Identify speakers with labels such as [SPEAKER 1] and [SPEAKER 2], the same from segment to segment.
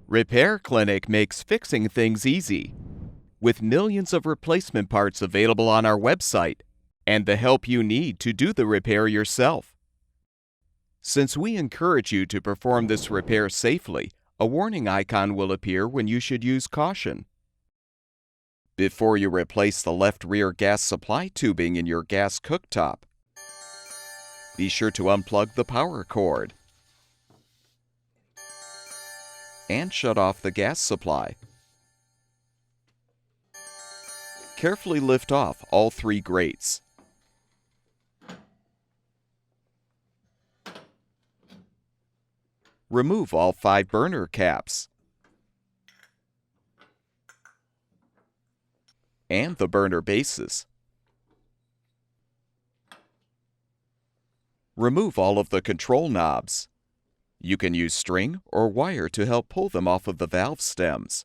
[SPEAKER 1] Repair Clinic makes fixing things easy, with millions of replacement parts available on our website and the help you need to do the repair yourself. Since we encourage you to perform this repair safely, a warning icon will appear when you should use caution. Before you replace the left rear gas supply tubing in your gas cooktop, be sure to unplug the power cord and shut off the gas supply. Carefully lift off all 3 grates. Remove all 5 burner caps and the burner bases. Remove all of the control knobs. You can use string or wire to help pull them off of the valve stems.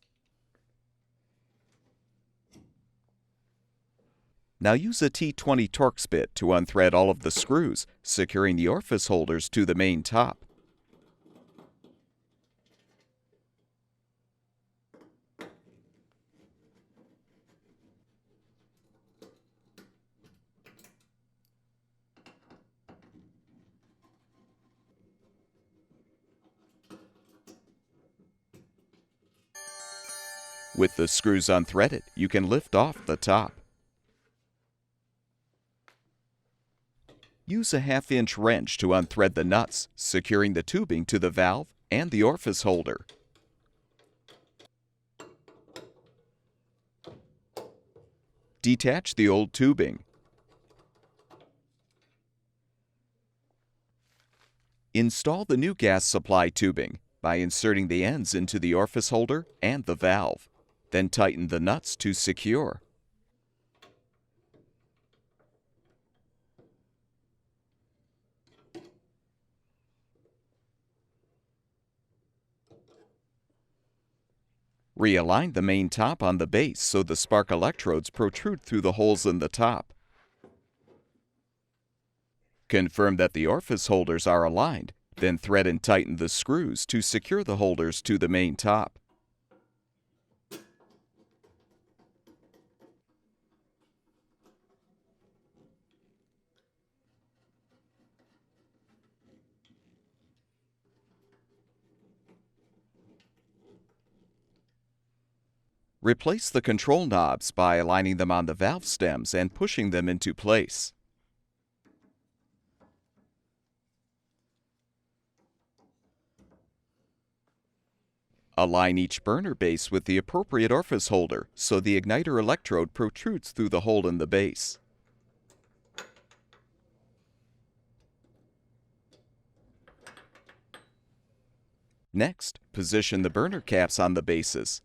[SPEAKER 1] Now use a T20 Torx bit to unthread all of the screws, securing the orifice holders to the main top. With the screws unthreaded, you can lift off the top. Use a 1/2-inch wrench to unthread the nuts, securing the tubing to the valve and the orifice holder. Detach the old tubing. Install the new gas supply tubing by inserting the ends into the orifice holder and the valve. Then tighten the nuts to secure. Realign the main top on the base so the spark electrodes protrude through the holes in the top. Confirm that the orifice holders are aligned, then thread and tighten the screws to secure the holders to the main top. Replace the control knobs by aligning them on the valve stems and pushing them into place. Align each burner base with the appropriate orifice holder so the igniter electrode protrudes through the hole in the base. Next, position the burner caps on the bases.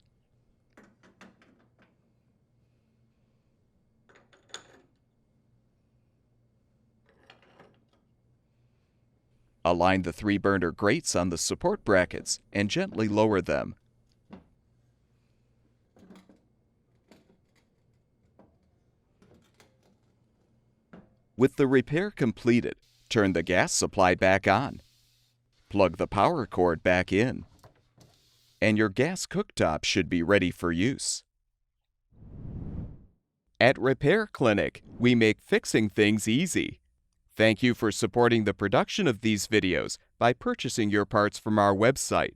[SPEAKER 1] Align the 3 burner grates on the support brackets and gently lower them. With the repair completed, turn the gas supply back on. Plug the power cord back in, and your gas cooktop should be ready for use. At Repair Clinic, we make fixing things easy. Thank you for supporting the production of these videos by purchasing your parts from our website.